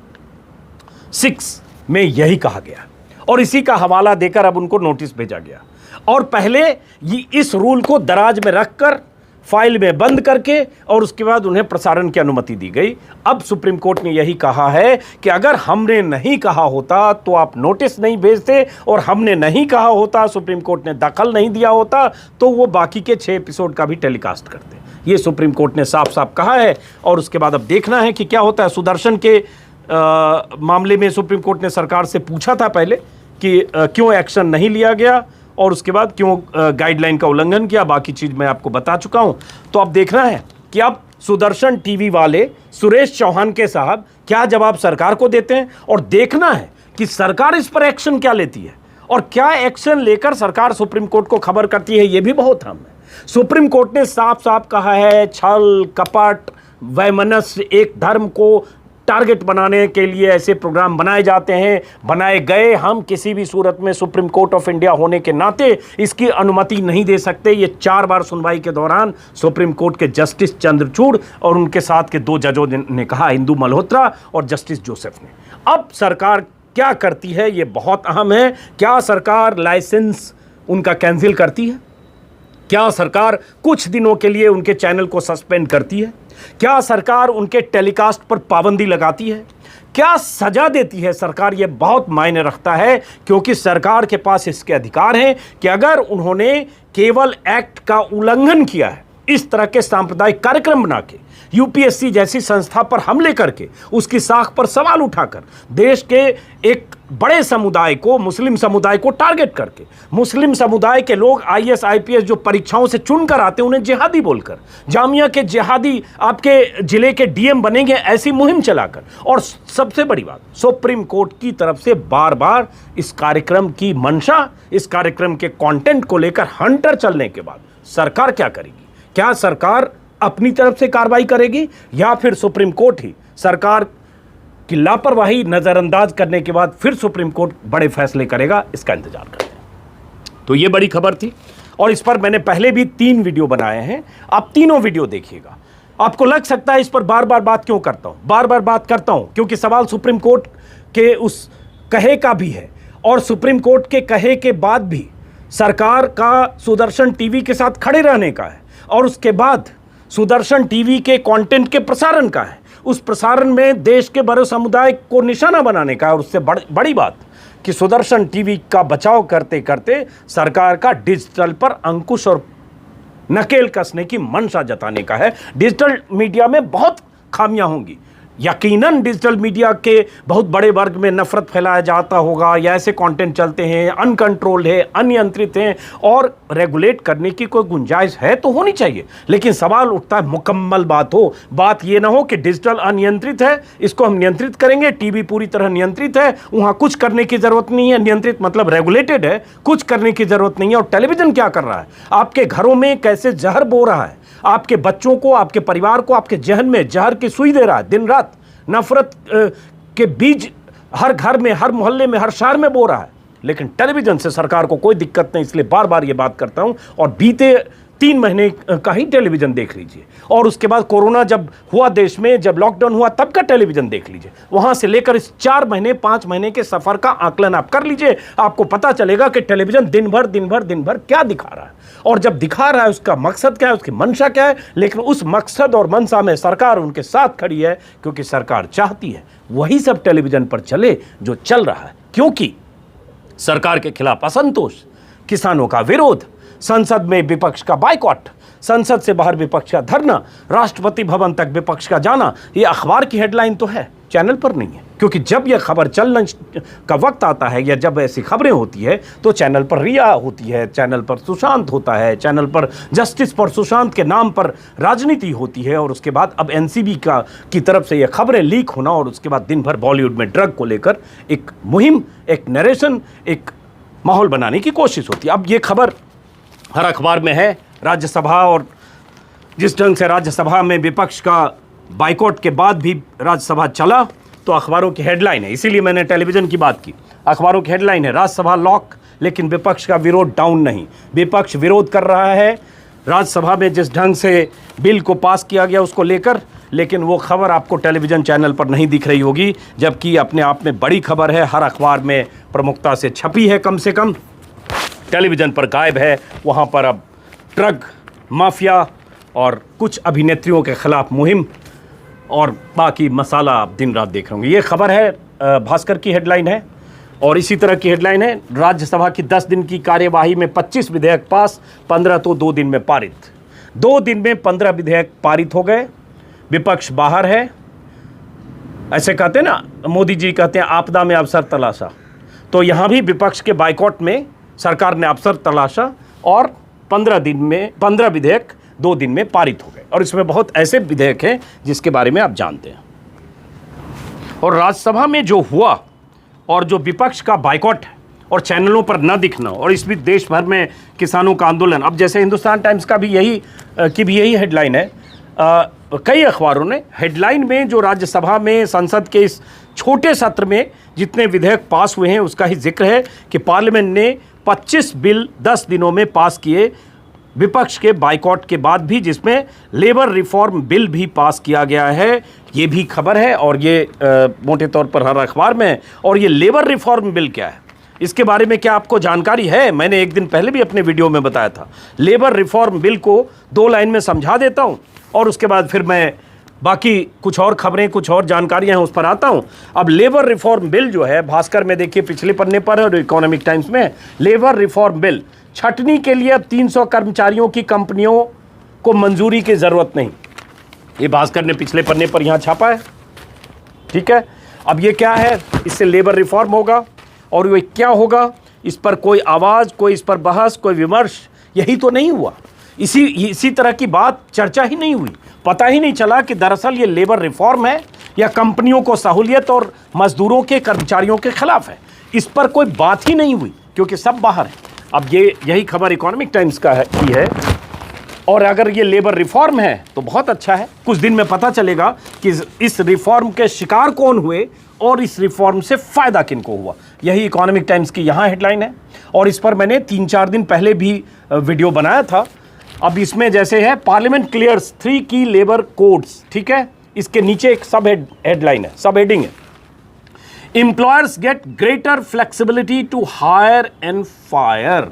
6 में यही कहा गया और इसी का हवाला देकर अब उनको नोटिस भेजा गया। और पहले ये इस रूल को दराज में रखकर फाइल में बंद करके और उसके बाद उन्हें प्रसारण की अनुमति दी गई। अब सुप्रीम कोर्ट ने यही कहा है कि अगर हमने नहीं कहा होता तो आप नोटिस नहीं भेजते, और हमने नहीं कहा होता, सुप्रीम कोर्ट ने दखल नहीं दिया होता, तो वो बाकी के 6 एपिसोड का भी टेलीकास्ट करते। ये सुप्रीम कोर्ट ने साफ साफ कहा है। और उसके बाद अब देखना है कि क्या होता है। सुदर्शन के मामले में सुप्रीम कोर्ट ने सरकार से पूछा था पहले कि क्यों एक्शन नहीं लिया गया और उसके बाद क्यों गाइडलाइन का उल्लंघन किया। बाकी चीज़ मैं आपको बता चुका हूं। तो अब देखना है कि अब सुदर्शन टीवी वाले सुरेश चौहान के साहब क्या जवाब सरकार को देते हैं, और देखना है कि सरकार इस पर एक्शन क्या लेती है और क्या एक्शन लेकर सरकार सुप्रीम कोर्ट को खबर करती है। यह भी बहुत अहम है। सुप्रीम कोर्ट ने साफ साफ कहा है, छल कपट वैमनस्य एक धर्म को टारगेट बनाने के लिए ऐसे प्रोग्राम बनाए जाते हैं, बनाए गए। हम किसी भी सूरत में सुप्रीम कोर्ट ऑफ इंडिया होने के नाते इसकी अनुमति नहीं दे सकते। ये 4 बार सुनवाई के दौरान सुप्रीम कोर्ट के जस्टिस चंद्रचूड़ और उनके साथ के 2 जजों ने कहा, इंदु मल्होत्रा और जस्टिस जोसेफ ने। अब सरकार क्या करती है, ये बहुत अहम है। क्या सरकार लाइसेंस उनका कैंसिल करती है? क्या सरकार कुछ दिनों के लिए उनके चैनल को सस्पेंड करती है? क्या सरकार उनके टेलीकास्ट पर पाबंदी लगाती है? क्या सजा देती है सरकार? यह बहुत मायने रखता है, क्योंकि सरकार के पास इसके अधिकार हैं कि अगर उन्होंने केवल एक्ट का उल्लंघन किया है, इस तरह के सांप्रदायिक कार्यक्रम बना के, यूपीएससी जैसी संस्था पर हमले करके, उसकी साख पर सवाल उठाकर, देश के एक बड़े समुदाय को, मुस्लिम समुदाय को टारगेट करके, मुस्लिम समुदाय के लोग आईएएस आईपीएस जो परीक्षाओं से चुनकर आते हैं उन्हें जिहादी बोलकर, जामिया के जिहादी आपके जिले के डीएम बनेंगे, ऐसी मुहिम चलाकर, और सबसे बड़ी बात, सुप्रीम कोर्ट की तरफ से बार बार इस कार्यक्रम की मंशा, इस कार्यक्रम के कंटेंट को लेकर हंटर चलने के बाद सरकार क्या करेगी? क्या सरकार अपनी तरफ से कार्रवाई करेगी या फिर सुप्रीम कोर्ट ही सरकार की लापरवाही नजरअंदाज करने के बाद फिर सुप्रीम कोर्ट बड़े फैसले करेगा? इसका इंतजार करते हैं। तो ये बड़ी खबर थी और इस पर मैंने पहले भी 3 वीडियो बनाए हैं। आप तीनों वीडियो देखिएगा। आपको लग सकता है इस पर बार बार बात क्यों करता हूं? बार बार बात करता हूं क्योंकि सवाल सुप्रीम कोर्ट के उस कहे का भी है, और सुप्रीम कोर्ट के कहे के बाद भी सरकार का सुदर्शन टीवी के साथ खड़े रहने का है, और उसके बाद सुदर्शन टीवी के कंटेंट के प्रसारण का है। उस प्रसारण में देश के बड़े समुदाय को निशाना बनाने का है, और उससे बड़ी बात कि सुदर्शन टीवी का बचाव करते करते सरकार का डिजिटल पर अंकुश और नकेल कसने की मंशा जताने का है। डिजिटल मीडिया में बहुत खामियां होंगी, यकीनन डिजिटल मीडिया के बहुत बड़े वर्ग में नफरत फैलाया जाता होगा, या ऐसे कंटेंट चलते हैं, अनकंट्रोल्ड है, अनियंत्रित हैं, और रेगुलेट करने की कोई गुंजाइश है तो होनी चाहिए। लेकिन सवाल उठता है, मुकम्मल बात हो, बात ये ना हो कि डिजिटल अनियंत्रित है, इसको हम नियंत्रित करेंगे, टीवी पूरी तरह नियंत्रित है, वहाँ कुछ करने की जरूरत नहीं है। नियंत्रित मतलब रेगुलेटेड है, कुछ करने की जरूरत नहीं है। और टेलीविजन क्या कर रहा है? आपके घरों में कैसे जहर बो रहा है, आपके बच्चों को, आपके परिवार को, आपके जहन में जहर की सुई दे रहा है, दिन रात नफरत के बीज हर घर में, हर मोहल्ले में, हर शहर में बो रहा है। लेकिन टेलीविजन से सरकार को कोई दिक्कत नहीं, इसलिए बार बार ये बात करता हूं। और बीते 3 महीने का ही टेलीविजन देख लीजिए, और उसके बाद कोरोना जब हुआ देश में, जब लॉकडाउन हुआ, तब का टेलीविजन देख लीजिए। वहां से लेकर इस 4 महीने 5 महीने के सफर का आकलन आप कर लीजिए, आपको पता चलेगा कि टेलीविजन दिन भर क्या दिखा रहा है, और जब दिखा रहा है उसका मकसद क्या है, उसकी मंशा क्या है। लेकिन उस मकसद और मंशा में सरकार उनके साथ खड़ी है, क्योंकि सरकार चाहती है वही सब टेलीविजन पर चले जो चल रहा है। क्योंकि सरकार के खिलाफ असंतोष, किसानों का विरोध, संसद में विपक्ष का बाइकॉट, संसद से बाहर विपक्ष का धरना, राष्ट्रपति भवन तक विपक्ष का जाना, ये अखबार की हेडलाइन तो है। चैनल पर नहीं है, क्योंकि जब यह खबर चलने का वक्त आता है या जब ऐसी खबरें होती है तो चैनल पर रिया होती है, चैनल पर सुशांत होता है, चैनल पर जस्टिस फॉर सुशांत के नाम पर राजनीति होती है, और उसके बाद अब एनसीबी की तरफ से यह खबरें लीक होना, और उसके बाद दिन भर बॉलीवुड में ड्रग को लेकर एक मुहिम, एक नरेशन, एक माहौल बनाने की कोशिश होती है। अब ये खबर हर अखबार में है। राज्यसभा, और जिस ढंग से राज्यसभा में विपक्ष का बाइकआउट के बाद भी राज्यसभा चला, तो अखबारों की हेडलाइन है, इसीलिए मैंने टेलीविज़न की बात की। अखबारों की हेडलाइन है राज्यसभा लॉक, लेकिन विपक्ष का विरोध डाउन नहीं। विपक्ष विरोध कर रहा है राज्यसभा में जिस ढंग से बिल को पास किया गया उसको लेकर, लेकिन वो खबर आपको टेलीविज़न चैनल पर नहीं दिख रही होगी, जबकि अपने आप में बड़ी खबर है, हर अखबार में प्रमुखता से छपी है, कम से कम टेलीविज़न पर गायब है। वहाँ पर अब ड्रग माफिया और कुछ अभिनेत्रियों के खिलाफ मुहिम और बाकी मसाला आप दिन रात देख रहे होंगे। ये खबर है, भास्कर की हेडलाइन है, और इसी तरह की हेडलाइन है राज्यसभा की 10 दिन की कार्यवाही में 25 विधेयक पास, 15 तो 2 दिन में पारित। 2 दिन में 15 विधेयक पारित हो गए, विपक्ष बाहर है। ऐसे कहते हैं ना, मोदी जी कहते हैं आपदा में अवसर तलाशा, तो यहाँ भी विपक्ष के बाइकआउट में सरकार ने अवसर तलाशा और 15 विधेयक 2 दिन में पारित हो गए, और इसमें बहुत ऐसे विधेयक हैं जिसके बारे में आप जानते हैं। और राज्यसभा में जो हुआ और जो विपक्ष का बाइकआउट है और चैनलों पर न दिखना, और इस बीच देश भर में किसानों का आंदोलन, अब जैसे हिंदुस्तान टाइम्स का भी यही हेडलाइन है। कई अखबारों ने हेडलाइन में जो राज्यसभा में संसद के इस छोटे सत्र में जितने विधेयक पास हुए हैं उसका ही जिक्र है कि पार्लियामेंट ने 25 बिल 10 दिनों में पास किए, विपक्ष के बाइकआउट के बाद भी, जिसमें लेबर रिफॉर्म बिल भी पास किया गया है। ये भी खबर है, और ये मोटे तौर पर हर अखबार में है। और ये लेबर रिफॉर्म बिल क्या है, इसके बारे में क्या आपको जानकारी है? मैंने एक दिन पहले भी अपने वीडियो में बताया था। लेबर रिफॉर्म बिल को 2 लाइन में समझा देता हूँ, और उसके बाद फिर मैं बाकी कुछ और खबरें, कुछ और जानकारियाँ हैं उस पर आता हूँ। अब लेबर रिफॉर्म बिल जो है, भास्कर में देखिए पिछले पन्ने पर है, और इकोनॉमिक टाइम्स में लेबर रिफॉर्म बिल छटनी के लिए अब 300 कर्मचारियों की कंपनियों को मंजूरी की ज़रूरत नहीं। ये भास्कर ने पिछले पन्ने पर यहाँ छापा है, ठीक है। अब ये क्या है, इससे लेबर रिफॉर्म होगा, और ये क्या होगा, इस पर कोई आवाज़, कोई इस पर बहस, कोई विमर्श यही तो नहीं हुआ। इसी तरह की बात, चर्चा ही नहीं हुई, पता ही नहीं चला कि दरअसल ये लेबर रिफॉर्म है या कंपनियों को सहूलियत और मजदूरों के, कर्मचारियों के खिलाफ है। इस पर कोई बात ही नहीं हुई, क्योंकि सब बाहर है। अब यही खबर इकोनॉमिक टाइम्स की है, और अगर ये लेबर रिफॉर्म है तो बहुत अच्छा है। कुछ दिन में पता चलेगा कि इस रिफॉर्म के शिकार कौन हुए और इस रिफॉर्म से फ़ायदा किनको हुआ। यही इकोनॉमिक टाइम्स की यहाँ हेडलाइन है, और इस पर मैंने 3-4 दिन पहले भी वीडियो बनाया था। अब इसमें जैसे है पार्लियामेंट क्लियर्स 3 की लेबर कोड्स, ठीक है। इसके नीचे एक सब हेडलाइन है, सब हेडिंग है, employers get greater flexibility to hire and fire.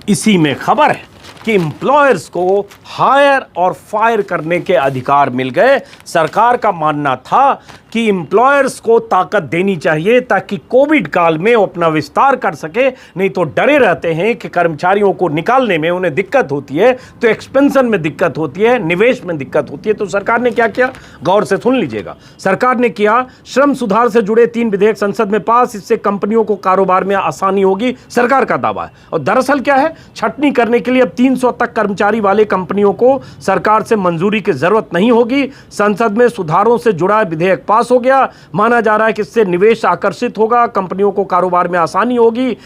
इसी में खबर है कि एम्प्लॉयर्स को हायर और फायर करने के अधिकार मिल गए। सरकार का मानना था कि एम्प्लॉयर्स को ताकत देनी चाहिए ताकि कोविड काल में वो अपना विस्तार कर सके, नहीं तो डरे रहते हैं कि कर्मचारियों को निकालने में उन्हें दिक्कत होती है, तो एक्सपेंशन में दिक्कत होती है, निवेश में दिक्कत होती है। तो सरकार ने क्या किया, गौर से सुन लीजिएगा। सरकार ने किया, श्रम सुधार से जुड़े 3 विधेयक संसद में पास, इससे कंपनियों को कारोबार में आसानी होगी, सरकार का दावा है। और दरअसल क्या है, छटनी करने के लिए अब 300 तक कर्मचारी वाले कंपनियों को सरकार से मंजूरी की जरूरत नहीं होगी। संसद में सुधारों से जुड़ा विधेयक पास हो गया, माना जा रहा है कि इससे निवेश आकर्षित होगा, कंपनियों को कारोबार में आसानी होगी।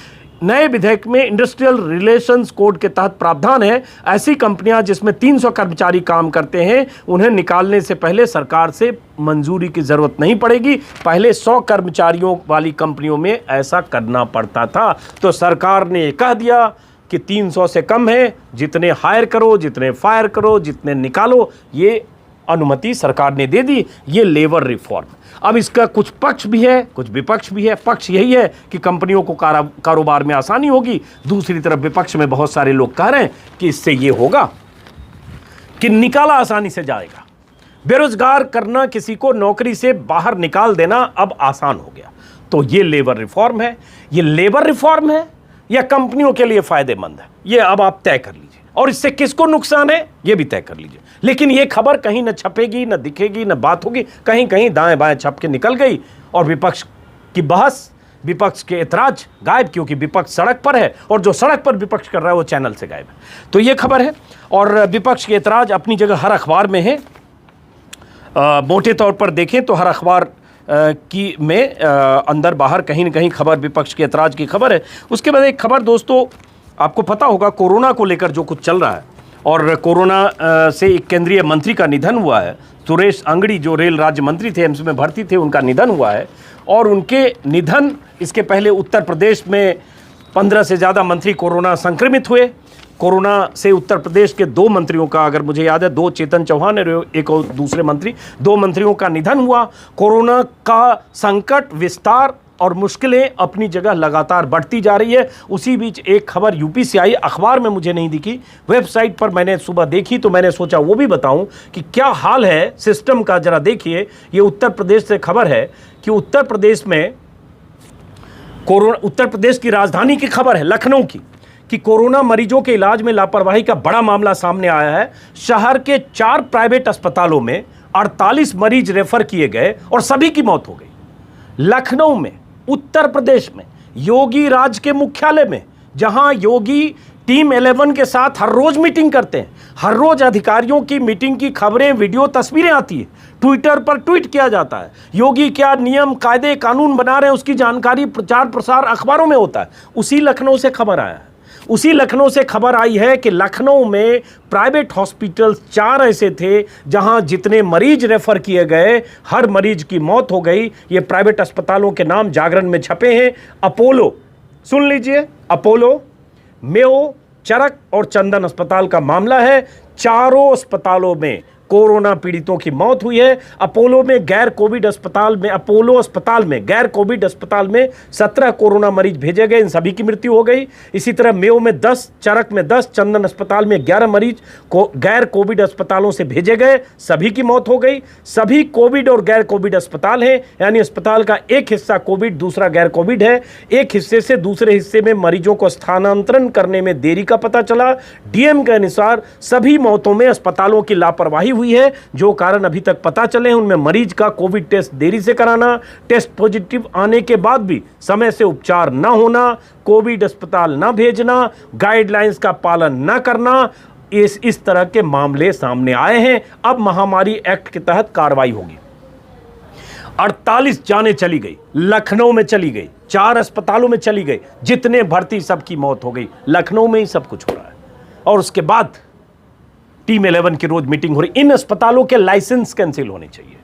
नए विधेयक में इंडस्ट्रियल रिलेशंस कोड के तहत प्रावधान है, ऐसी कंपनियां जिसमें 300 कर्मचारी काम करते हैं उन्हें निकालने से पहले सरकार से मंजूरी की जरूरत नहीं पड़ेगी। पहले 100 कर्मचारियों वाली कंपनियों में ऐसा करना पड़ता था। तो सरकार ने कह दिया कि 300 से कम है, जितने हायर करो, जितने फायर करो, जितने निकालो, ये अनुमति सरकार ने दे दी। ये लेबर रिफॉर्म। अब इसका कुछ पक्ष भी है, कुछ विपक्ष भी है। पक्ष यही है कि कंपनियों को कारोबार में आसानी होगी, दूसरी तरफ विपक्ष में बहुत सारे लोग कह रहे हैं कि इससे ये होगा कि निकाला आसानी से जाएगा, बेरोजगार करना, किसी को नौकरी से बाहर निकाल देना अब आसान हो गया। तो ये लेबर रिफॉर्म है। ये लेबर रिफॉर्म है या कंपनियों के लिए फायदेमंद है, ये अब आप तय कर लीजिए। और इससे किसको नुकसान है ये भी तय कर लीजिए। लेकिन ये खबर कहीं न छपेगी, न दिखेगी, न बात होगी, कहीं कहीं दाएं बाएं छप के निकल गई और विपक्ष की बहस, विपक्ष के ऐतराज गायब, क्योंकि विपक्ष सड़क पर है और जो सड़क पर विपक्ष कर रहा है वो चैनल से गायब है। तो ये खबर है और विपक्ष के ऐतराज अपनी जगह हर अखबार में है। मोटे तौर पर देखें तो हर अखबार की में अंदर बाहर कहीं न कहीं खबर विपक्ष के ऐतराज की खबर है। उसके बाद एक खबर दोस्तों, आपको पता होगा कोरोना को लेकर जो कुछ चल रहा है और कोरोना से एक केंद्रीय मंत्री का निधन हुआ है। सुरेश अंगड़ी जो रेल राज्य मंत्री थे, एम्स में भर्ती थे, उनका निधन हुआ है। और उनके निधन, इसके पहले उत्तर प्रदेश में 15 से ज़्यादा मंत्री कोरोना संक्रमित हुए। कोरोना से उत्तर प्रदेश के 2 मंत्रियों का, अगर मुझे याद है, 2 चेतन चौहान और एक और दूसरे मंत्री, 2 मंत्रियों का निधन हुआ। कोरोना का संकट, विस्तार और मुश्किलें अपनी जगह लगातार बढ़ती जा रही है। उसी बीच एक खबर यूपी से आई, अखबार में मुझे नहीं दिखी, वेबसाइट पर मैंने सुबह देखी तो मैंने सोचा वो भी बताऊं कि क्या हाल है सिस्टम का। जरा देखिए, ये उत्तर प्रदेश से खबर है कि उत्तर प्रदेश में कोरोना, उत्तर प्रदेश की राजधानी की खबर है, लखनऊ की, कि कोरोना मरीजों के इलाज में लापरवाही का बड़ा मामला सामने आया है। शहर के 4 प्राइवेट अस्पतालों में 48 मरीज रेफर किए गए और सभी की मौत हो गई। लखनऊ में, उत्तर प्रदेश में, योगी राज के मुख्यालय में, जहां योगी टीम 11 के साथ हर रोज मीटिंग करते हैं, हर रोज अधिकारियों की मीटिंग की खबरें, वीडियो, तस्वीरें आती है, ट्विटर पर ट्वीट किया जाता है। योगी क्या नियम, कायदे, कानून बना रहे हैं उसकी जानकारी प्रचार प्रसार अखबारों में होता है। उसी लखनऊ से खबर आया है, उसी लखनऊ से खबर आई है कि लखनऊ में प्राइवेट हॉस्पिटल 4 ऐसे थे जहां जितने मरीज रेफर किए गए, हर मरीज की मौत हो गई। ये प्राइवेट अस्पतालों के नाम जागरण में छपे हैं। अपोलो, सुन लीजिए, अपोलो, मेयो, चरक और चंदन अस्पताल का मामला है। चारों अस्पतालों में कोरोना पीड़ितों की मौत हुई है। अपोलो में गैर कोविड अस्पताल में, अपोलो अस्पताल में गैर कोविड अस्पताल में 17 कोरोना मरीज भेजे गए, इन सभी की मृत्यु हो गई। इसी तरह मेयो में 10, चरक में 10, चंदन अस्पताल में 11 मरीज को गैर कोविड अस्पतालों से भेजे गए, सभी की मौत हो गई। सभी कोविड और गैर कोविड अस्पताल हैं, यानी अस्पताल का एक हिस्सा कोविड, दूसरा गैर कोविड है। एक हिस्से से दूसरे हिस्से में मरीजों को स्थानांतरण करने में देरी का पता चला। डीएम के अनुसार सभी मौतों में अस्पतालों की लापरवाही हुई है। जो कारण अभी तक पता चले हैं उनमें मरीज का कोविड टेस्ट देरी से कराना, टेस्ट पॉजिटिव आने के बाद भी समय से उपचार न होना, कोविड अस्पताल न भेजना, गाइडलाइंस का पालन न करना, इस तरह के मामले सामने आए हैं। अब महामारी एक्ट के तहत कार्रवाई होगी। 48 जानें चली गई, लखनऊ में चली गई, 4 अस्पतालों में चली गई, जितने भर्ती सबकी मौत हो गई। लखनऊ में ही सब कुछ हो रहा है और उसके बाद टीम 11 की रोज मीटिंग हो रही। इन अस्पतालों के लाइसेंस कैंसिल होने चाहिए,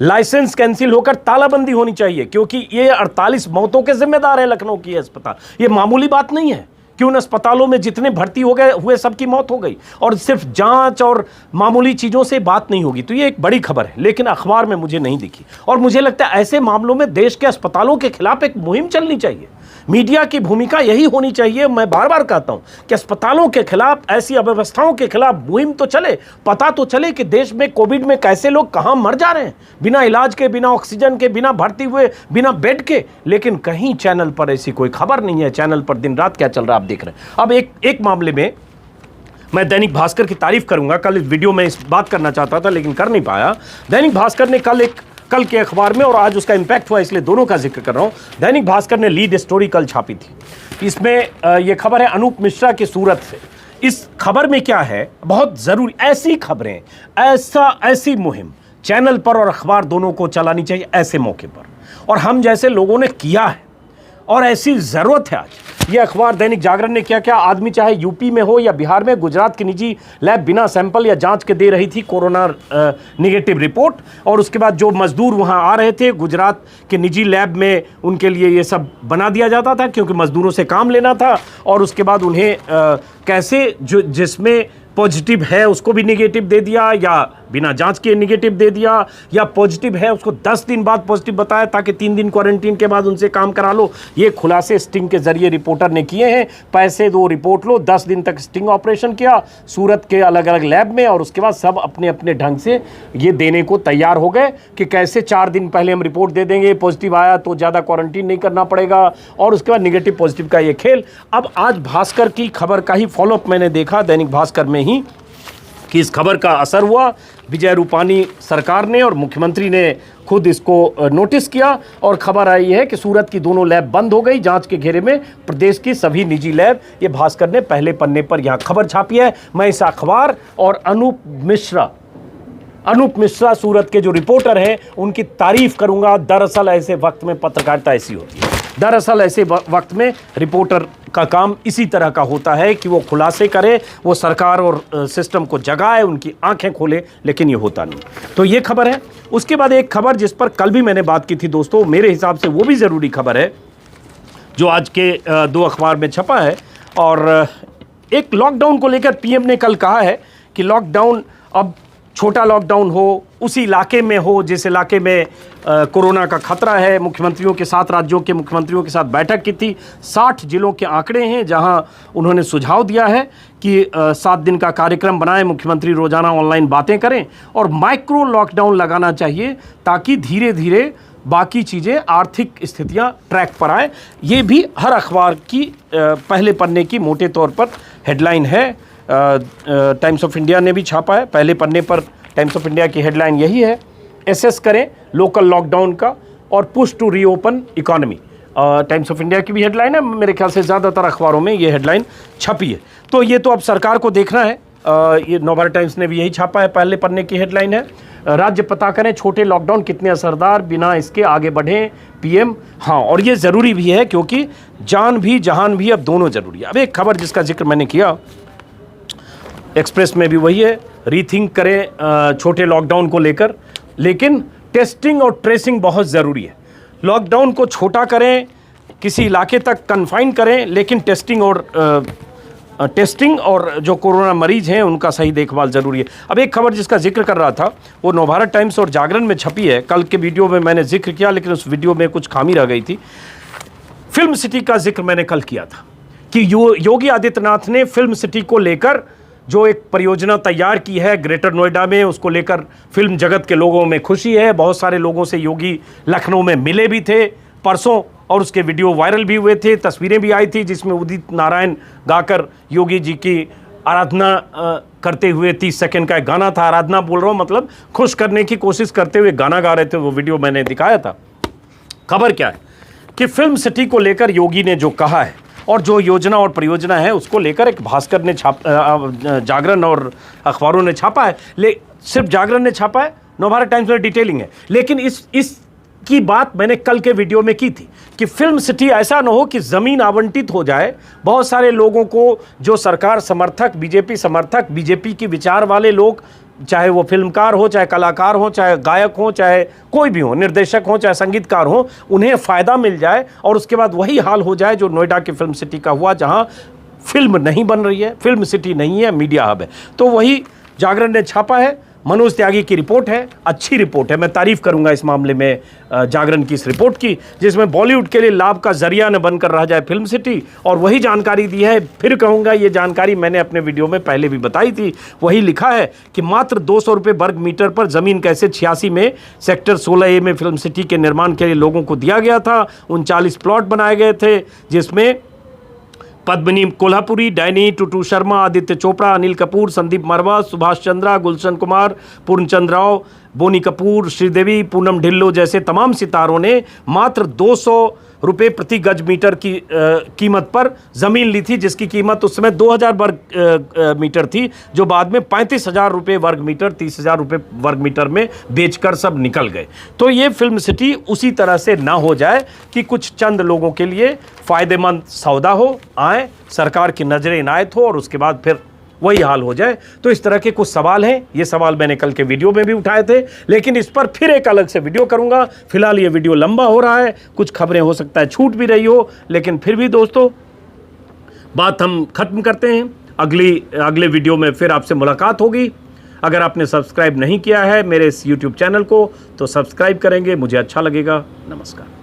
लाइसेंस कैंसिल होकर तालाबंदी होनी चाहिए, क्योंकि ये 48 मौतों के जिम्मेदार है लखनऊ की अस्पताल। ये मामूली बात नहीं है कि उन अस्पतालों में जितने भर्ती हो गए हुए सबकी मौत हो गई और सिर्फ जांच और मामूली चीज़ों से बात नहीं होगी। तो ये एक बड़ी खबर है, लेकिन अखबार में मुझे नहीं दिखी। और मुझे लगता है ऐसे मामलों में देश के अस्पतालों के खिलाफ एक मुहिम चलनी चाहिए। मीडिया की भूमिका यही होनी चाहिए। मैं बार बार कहता हूं कि अस्पतालों के खिलाफ, ऐसी अव्यवस्थाओं के खिलाफ मुहिम तो चले, पता तो चले कि देश में कोविड में कैसे लोग कहां मर जा रहे हैं, बिना इलाज के, बिना ऑक्सीजन के, बिना भर्ती हुए, बिना बेड के। लेकिन कहीं चैनल पर ऐसी कोई खबर नहीं है। चैनल पर दिन रात क्या चल रहा है आप देख रहे हैं। अब एक मामले में मैं दैनिक भास्कर की तारीफ करूंगा। कल इस वीडियो में इस बात करना चाहता था लेकिन कर नहीं पाया। दैनिक भास्कर ने कल के अखबार में, और आज उसका इंपैक्ट हुआ इसलिए दोनों का जिक्र कर रहा हूं। दैनिक भास्कर ने लीड स्टोरी कल छापी थी। इसमें यह खबर है अनूप मिश्रा की सूरत से। इस खबर में क्या है, बहुत जरूरी ऐसी खबरें, ऐसी मुहिम चैनल पर और अखबार दोनों को चलानी चाहिए ऐसे मौके पर, और हम जैसे लोगों ने किया है और ऐसी जरूरत है आज। ये अखबार दैनिक जागरण ने क्या आदमी चाहे यूपी में हो या बिहार में, गुजरात की निजी लैब बिना सैंपल या जांच के दे रही थी कोरोना नेगेटिव रिपोर्ट, और उसके बाद जो मजदूर वहां आ रहे थे गुजरात के निजी लैब में, उनके लिए ये सब बना दिया जाता था क्योंकि मजदूरों से काम लेना था। और उसके बाद उन्हें कैसे जो जिसमें पॉजिटिव है उसको भी नेगेटिव दे दिया, या बिना जांच के नेगेटिव दे दिया, या पॉजिटिव है उसको 10 दिन बाद पॉजिटिव बताया ताकि 3 दिन क्वारंटीन के बाद उनसे काम करा लो। ये खुलासे स्टिंग के जरिए रिपोर्टर ने किए हैं। पैसे दो, रिपोर्ट लो। 10 दिन तक स्टिंग ऑपरेशन किया सूरत के अलग अलग लैब में, और उसके बाद सब अपने अपने ढंग से ये देने को तैयार हो गए कि कैसे 4 दिन पहले हम रिपोर्ट दे देंगे, पॉजिटिव आया तो ज़्यादा क्वारंटीन नहीं करना पड़ेगा, और उसके बाद निगेटिव पॉजिटिव का ये खेल। अब आज भास्कर की खबर का ही फॉलोअप मैंने देखा, दैनिक भास्कर में ही, कि इस खबर का असर हुआ। विजय रूपानी सरकार ने और मुख्यमंत्री ने खुद इसको नोटिस किया, और खबर आई है कि सूरत की दोनों लैब बंद हो गई जांच के घेरे में, प्रदेश की सभी निजी लैब। ये भास्कर ने पहले पन्ने पर यहाँ खबर छापी है। मैं इस अखबार और अनूप मिश्रा सूरत के जो रिपोर्टर हैं उनकी तारीफ करूंगा। दरअसल ऐसे वक्त में पत्रकारिता ऐसी होती है, दरअसल ऐसे वक्त में रिपोर्टर का काम इसी तरह का होता है कि वो खुलासे करे, वो सरकार और सिस्टम को जगाए, उनकी आंखें खोले, लेकिन ये होता नहीं। तो ये खबर है। उसके बाद एक खबर जिस पर कल भी मैंने बात की थी दोस्तों, मेरे हिसाब से वो भी ज़रूरी खबर है, जो आज के 2 अखबार में छपा है। और एक लॉकडाउन को लेकर पीएम ने कल कहा है कि लॉकडाउन अब छोटा लॉकडाउन हो, उसी इलाके में हो जिस इलाके में कोरोना का खतरा है। मुख्यमंत्रियों के 7 राज्यों के मुख्यमंत्रियों के साथ बैठक की थी। 60 जिलों के आंकड़े हैं जहां उन्होंने सुझाव दिया है कि 7 दिन का कार्यक्रम बनाएं, मुख्यमंत्री रोजाना ऑनलाइन बातें करें, और माइक्रो लॉकडाउन लगाना चाहिए ताकि धीरे धीरे बाकी चीज़ें, आर्थिक स्थितियां ट्रैक पर आए। ये भी हर अखबार की पहले पन्ने की मोटे तौर पर हेडलाइन है। टाइम्स ऑफ इंडिया ने भी छापा है पहले पन्ने पर। टाइम्स ऑफ इंडिया की हेडलाइन यही है, एसेस करें लोकल लॉकडाउन का और push to reopen economy. Times of India की भी हेडलाइन है, मेरे ख्याल से ज़्यादातर अखबारों में ये हेडलाइन छपी है। तो ये तो अब सरकार को देखना है। ये नवभारत टाइम्स ने भी यही छापा है, पहले पन्ने की हेडलाइन है। राज्य पता करें छोटे लॉकडाउन कितने असरदार, बिना इसके आगे बढ़ें पीएम। हाँ, और ये ज़रूरी भी है क्योंकि जान भी जहान भी अब दोनों ज़रूरी है। अब एक खबर जिसका जिक्र मैंने किया, एक्सप्रेस में भी वही है, रीथिंक करें छोटे लॉकडाउन को लेकर, लेकिन टेस्टिंग और ट्रेसिंग बहुत ज़रूरी है। लॉकडाउन को छोटा करें, किसी इलाके तक कन्फाइन करें, लेकिन टेस्टिंग और जो कोरोना मरीज हैं उनका सही देखभाल ज़रूरी है। अब एक खबर जिसका जिक्र कर रहा था वो नवभारत टाइम्स और जागरण में छपी है। कल के वीडियो में मैंने जिक्र किया, लेकिन उस वीडियो में कुछ खामी रह गई थी। फिल्म सिटी का जिक्र मैंने कल किया था कि योगी आदित्यनाथ ने फिल्म सिटी को लेकर जो एक परियोजना तैयार की है ग्रेटर नोएडा में, उसको लेकर फिल्म जगत के लोगों में खुशी है। बहुत सारे लोगों से योगी लखनऊ में मिले भी थे परसों, और उसके वीडियो वायरल भी हुए थे, तस्वीरें भी आई थी जिसमें उदित नारायण गाकर योगी जी की आराधना करते हुए 30 सेकंड का एक गाना था। आराधना बोल रहा हूँ, मतलब खुश करने की कोशिश करते हुए गाना गा रहे थे, वो वीडियो मैंने दिखाया था। खबर क्या है कि फिल्म सिटी को लेकर योगी ने जो कहा है और जो योजना और परियोजना है उसको लेकर एक भास्कर ने जागरण और अखबारों ने छापा है। सिर्फ जागरण ने छापा है, नवभारत टाइम्स में डिटेलिंग है। लेकिन इस की बात मैंने कल के वीडियो में की थी कि फिल्म सिटी ऐसा ना हो कि ज़मीन आवंटित हो जाए बहुत सारे लोगों को, जो सरकार समर्थक, बीजेपी समर्थक, बीजेपी की विचार वाले लोग, चाहे वो फिल्मकार हो, चाहे कलाकार हो, चाहे गायक हो, चाहे कोई भी हो, निर्देशक हो, चाहे संगीतकार हो, उन्हें फ़ायदा मिल जाए और उसके बाद वही हाल हो जाए जो नोएडा की फिल्म सिटी का हुआ, जहां फिल्म नहीं बन रही है, फिल्म सिटी नहीं है, मीडिया हब है। तो वही जागरण ने छापा है। मनोज त्यागी की रिपोर्ट है, अच्छी रिपोर्ट है, मैं तारीफ करूंगा इस मामले में जागरण की इस रिपोर्ट की, जिसमें बॉलीवुड के लिए लाभ का जरिया न बनकर रह जाए फिल्म सिटी, और वही जानकारी दी है। फिर कहूंगा ये जानकारी मैंने अपने वीडियो में पहले भी बताई थी। वही लिखा है कि मात्र 200 रुपये वर्ग मीटर पर ज़मीन कैसे 86 में सेक्टर 16A में फिल्म सिटी के निर्माण के लिए लोगों को दिया गया था। 39 प्लॉट बनाए गए थे, जिसमें पद्मिनी कोल्हापुरी, डैनी टूटू शर्मा, आदित्य चोपड़ा, अनिल कपूर, संदीप मरवा, सुभाष चंद्रा, गुलशन कुमार, पूर्णचंद राव, बोनी कपूर, श्रीदेवी, पूनम ढिल्लो जैसे तमाम सितारों ने मात्र 200 रुपये प्रति गज मीटर की कीमत पर ज़मीन ली थी, जिसकी कीमत उस समय 2000 वर्ग मीटर थी, जो बाद में 35,000 रुपये वर्ग मीटर, 30,000 रुपये वर्ग मीटर में बेचकर सब निकल गए। तो ये फिल्म सिटी उसी तरह से ना हो जाए कि कुछ चंद लोगों के लिए फ़ायदेमंद सौदा हो, आए, सरकार की नज़रें इनायत हो और उसके बाद फिर वही हाल हो जाए। तो इस तरह के कुछ सवाल हैं। ये सवाल मैंने कल के वीडियो में भी उठाए थे, लेकिन इस पर फिर एक अलग से वीडियो करूंगा। फिलहाल ये वीडियो लंबा हो रहा है, कुछ खबरें हो सकता है छूट भी रही हो, लेकिन फिर भी दोस्तों बात हम खत्म करते हैं। अगले वीडियो में फिर आपसे मुलाकात होगी। अगर आपने सब्सक्राइब नहीं किया है मेरे इस YouTube चैनल को तो सब्सक्राइब करेंगे, मुझे अच्छा लगेगा। नमस्कार।